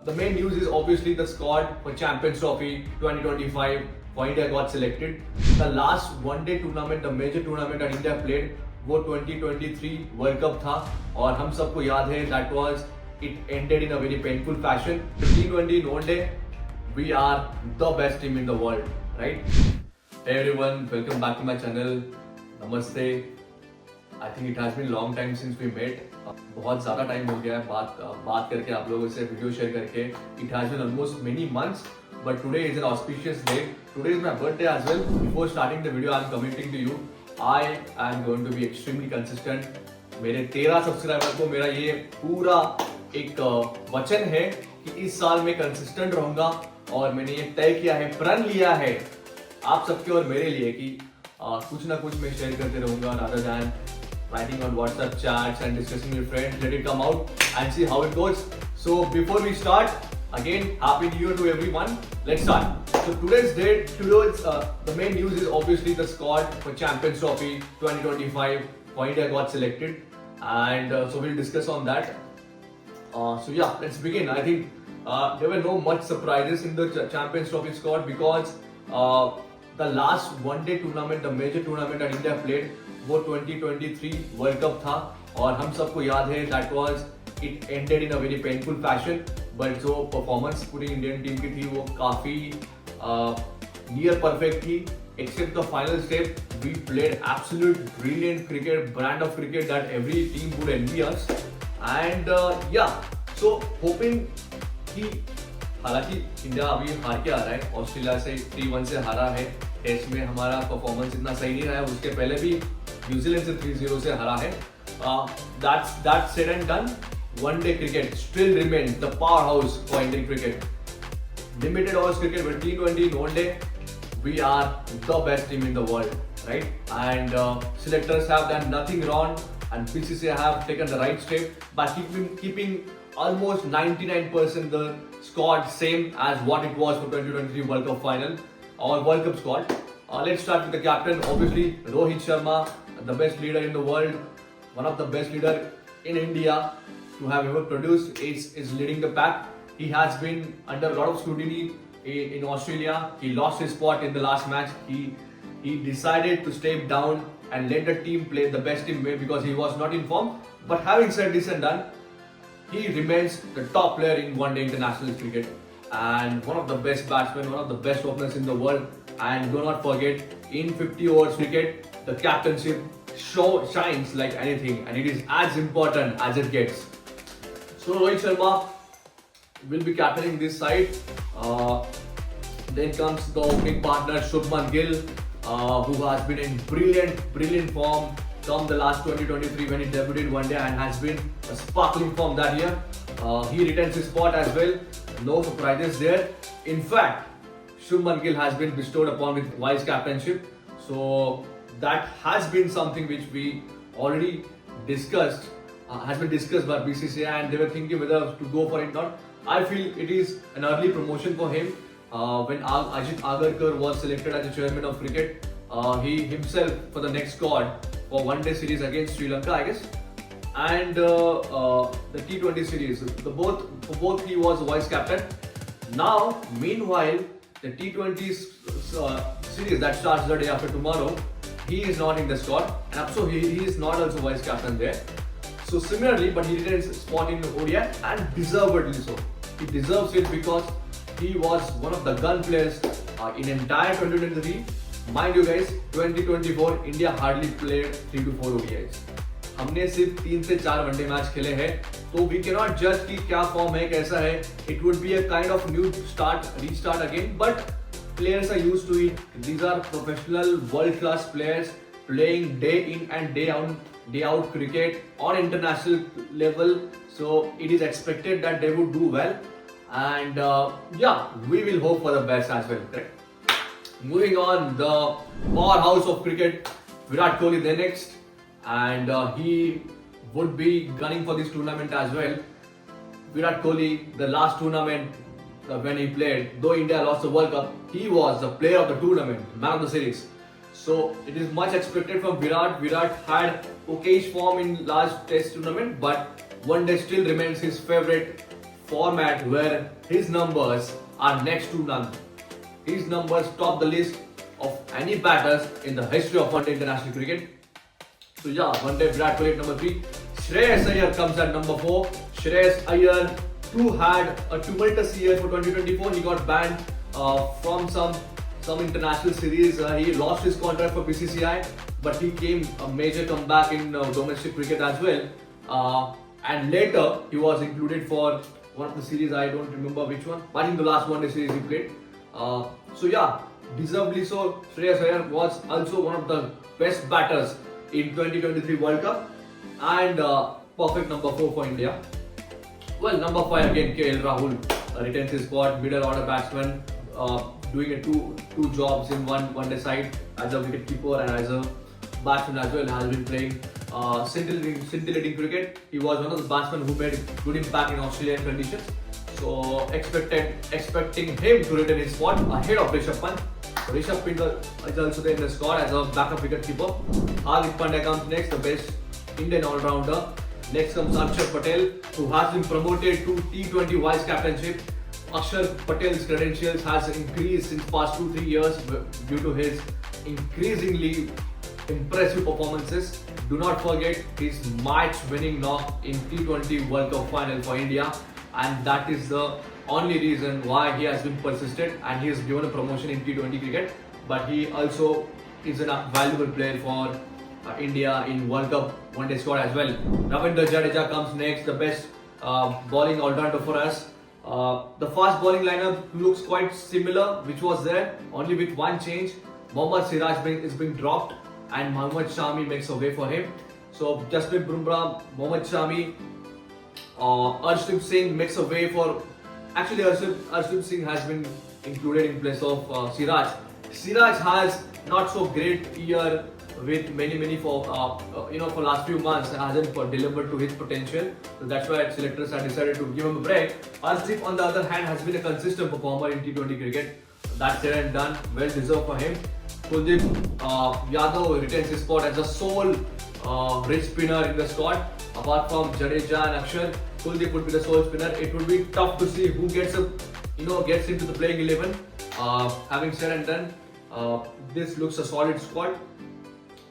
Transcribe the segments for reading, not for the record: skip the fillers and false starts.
The main news is obviously the squad for Champions Trophy 2025 for India got selected. The last one-day tournament, the major tournament that India played, वो 2023 World Cup था और हम सबको याद है that was it ended in a very painful fashion. T20 one-day, we are the best team in the world, right? Hey everyone, welcome back to my channel. Namaste. I think it has been long time since we met. बहुत ज़्यादा time हो गया है बात करके आप लोगों से वीडियो शेयर करके. It has been almost many months, but today is an auspicious day. Today is my birthday as well. Before starting the video, I am committing to you. I am going to be extremely consistent. मेरे 13 subscriber को मेरा ये पूरा एक वचन है कि इस साल मैं कंसिस्टेंट रहूंगा और मैंने ये तय किया है, प्रण लिया है आप सबके और मेरे लिए कि कुछ ना कुछ मैं शेयर करते रहूंगा rather than writing on WhatsApp chats and discussing with friends. Let it come out and see how it goes. So before we start, again, Happy New Year to everyone. Let's start. So today's date, the main news is obviously the squad for Champions Trophy 2025 for India got selected, and so we'll discuss on that. So yeah, let's begin. I think there were no much surprises in the Champions Trophy squad because the last one-day tournament, the major tournament that India played, वो 2023 world cup था और हम सबको याद है that was it ended in a very painful fashion. But जो performance पूरी Indian team की थी वो काफी नियर परफेक्ट थी. Except the final step, we played absolute brilliant cricket, brand of cricket that every team would envy us. And yeah, so hoping कि हालांकि India अभी हार के आ रहा है, ऑस्ट्रेलिया से 3-1 से हारा है. टेस्ट में हमारा परफॉर्मेंस इतना सही नहीं रहा है, उसके पहले भी न्यूजीलैंड से 3-0 से हारा है. That's said and done. One day cricket still remains the powerhouse for Indian cricket. Limited overs cricket, but T20 one day, we are the best team in the world, right? And selectors have done nothing wrong, and BCCI have taken the right step by keeping almost 99% the squad same as what it was for 2023 World Cup final or World Cup squad. Let's start with the captain. Obviously, Rohit Sharma, the best leader in the world, one of the best leader in India to have ever produced, is leading the pack. He has been under a lot of scrutiny in Australia. He lost his spot in the last match. He decided to step down and let the team play the best team way because he was not in form. But having said this and done, he remains the top player in one-day international cricket and one of the best batsmen, one of the best openers in the world. And do not forget, in 50 overs cricket, the captainship shines like anything, and it is as important as it gets. So Rohit Sharma will be captaining this side. Then comes the opening partner Shubman Gill, who has been in brilliant form from the last 2023 when he debuted one day and has been a sparkling form that year. He retains his spot as well. No surprises there. In fact, Shubman Gill has been bestowed upon with vice captainship. So that has been something which we already discussed, has been discussed by BCCI, and they were thinking whether to go for it or not. I feel it is an early promotion for him. When Ajit Agarkar was selected as the chairman of cricket, he himself for the next squad for one-day series against Sri Lanka, I guess, and the T20 series. For both he was vice captain. Now, meanwhile, the T20 series that starts the day after tomorrow, he is not in the squad, and so he is not also vice captain there. So similarly, but he retains spot in ODI and deservedly so. He deserves it because he was one of the gun players in entire 2023. Mind you guys, 2024 India hardly played 3 to 4 ODIs. हमने सिर्फ 3 से 4 one day match खेले हैं, तो we cannot judge कि क्या form है, कैसा है. It would be a kind of new restart again, but players are used to it. These are professional, world-class players playing day in and day out cricket on international level. So it is expected that they would do well, and yeah, we will hope for the best as well. Correct? Moving on, the powerhouse of cricket, Virat Kohli, the next. And he would be gunning for this tournament as well. Virat Kohli, the last tournament when he played, though India lost the World Cup, he was the player of the tournament, man of the series. So it is much expected from Virat. Virat had okayish form in last test tournament, but one day still remains his favorite format where his numbers are next to none. His numbers top the list of any batters in the history of one-day international cricket. So yeah, one-day Virat Kohli at number 3. Shreyas Iyer comes at number 4. Shreyas Iyer too had a tumultuous year for 2024. He got banned from some international series. He lost his contract for BCCI, but he came a major comeback in domestic cricket as well. And later he was included for one of the series. I don't remember which one, but in the last one-day series he played. So yeah, deservedly so. Shreyas Iyer was also one of the best batters in 2023 World Cup, and perfect number 4 for India. Well, number 5 again, KL Rahul retains his spot, middle order batsman, doing a two jobs in one day side as a wicketkeeper and as a batsman as well. Has been playing scintillating cricket. He was one of the batsmen who made good impact in Australian conditions. So expecting him to retain his spot ahead of Rishabh Pant. Rishabh Pant is also there in the squad as a backup wicketkeeper. Hardik Pandya comes next, the best Indian all-rounder. Next comes Akshar Patel, who has been promoted to T20 vice captainship. Akshar Patel's credentials has increased since past 2-3 years due to his increasingly impressive performances. Do not forget his match-winning knock in T20 World Cup final for India, and that is the only reason why he has been persistent and he has given a promotion in T20 cricket. But he also is a valuable player for India in World Cup one-day squad as well. Ravindra Jadeja comes next, the best bowling all-rounder for us. The fast bowling lineup looks quite similar, which was there, only with one change. Mohammad Siraj is being dropped and Mohammad Shami makes a way for him. So Jasprit Bumrah, Mohammad Shami, Arshdeep Singh makes a way for. Actually, Arshdeep Singh has been included in place of Siraj. Siraj has not so great year with many for for last few months, hasn't delivered to his potential. So that's why selectors have decided to give him a break. Arshdeep on the other hand has been a consistent performer in T20 cricket. That's said and done, well deserved for him. Kuldeep Yadav retains his spot as a sole rich spinner in the squad. Apart from Jadeja and Akshar, Kuldeep would be the sole spinner. It would be tough to see who gets into the playing 11. Having said and done, this looks a solid squad.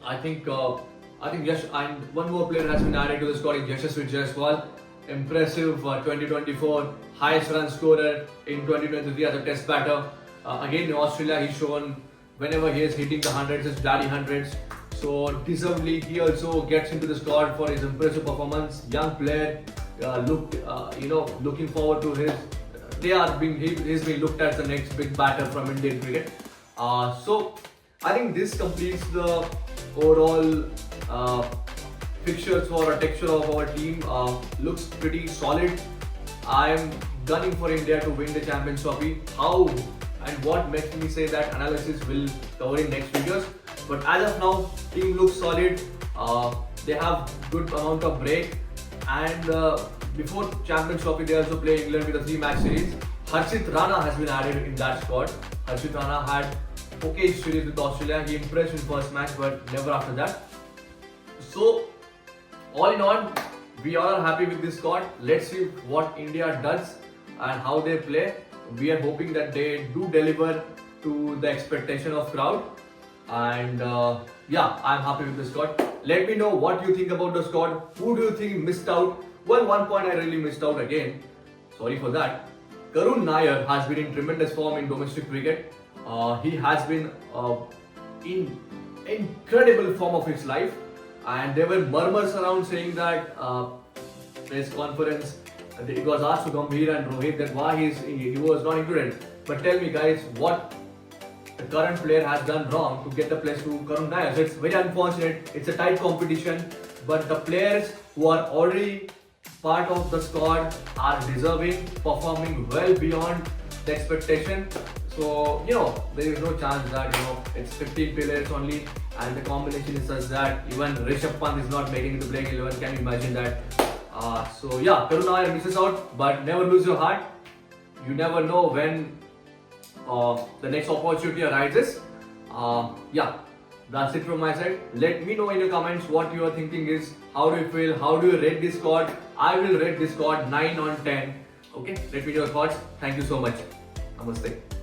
I think Yash, and one more player has been added to the squad in Yashasvi Jaiswal. Impressive 2024 highest run scorer in 2023 as a test batter. Again in Australia he's shown whenever he is hitting the hundreds, it's bloody hundreds. So deservedly he also gets into the squad for his impressive performance. Young player, looking forward to his. He's been looked at as the next big batter from Indian cricket. So I think this completes the overall fixtures for a texture of our team. Looks pretty solid. I am gunning for India to win the Champions Trophy. How and what makes me say that analysis will cover in next videos. But as of now, team looks solid. They have good amount of break, and before Champions Trophy they also play England with a 3-match series. Harshit Rana has been added in that squad. Harshit Rana had okay series with Australia. He impressed in first match, but never after that. So all in all, we all are happy with this squad. Let's see what India does and how they play. We are hoping that they do deliver to the expectation of crowd. And yeah, I'm happy with the squad. Let me know what you think about the squad. Who do you think missed out? Well, one point I really missed out again. Sorry for that. Karun Nair has been in tremendous form in domestic cricket. He has been in incredible form of his life. And there were murmurs around saying that press conference. It was asked to Gambhir and Rohit that why he was not included. But tell me guys, what the current player has done wrong to get the place to Karun Nair. So it's very unfortunate. It's a tight competition, but the players who are already part of the squad are deserving, performing well beyond the expectation. So there is no chance that it's 15 players only, and the combination is such that even Rishabh Pant is not making the playing 11. Can you imagine that? So yeah, Karun Nair misses out, but never lose your heart. You never know when the next opportunity arises. Yeah, that's it from my side. Let me know in the comments what you are thinking is, how do you feel, how do you rate this squad? I will rate this squad 9 on 10. Okay, let me know your thoughts. Thank you so much. Namaste.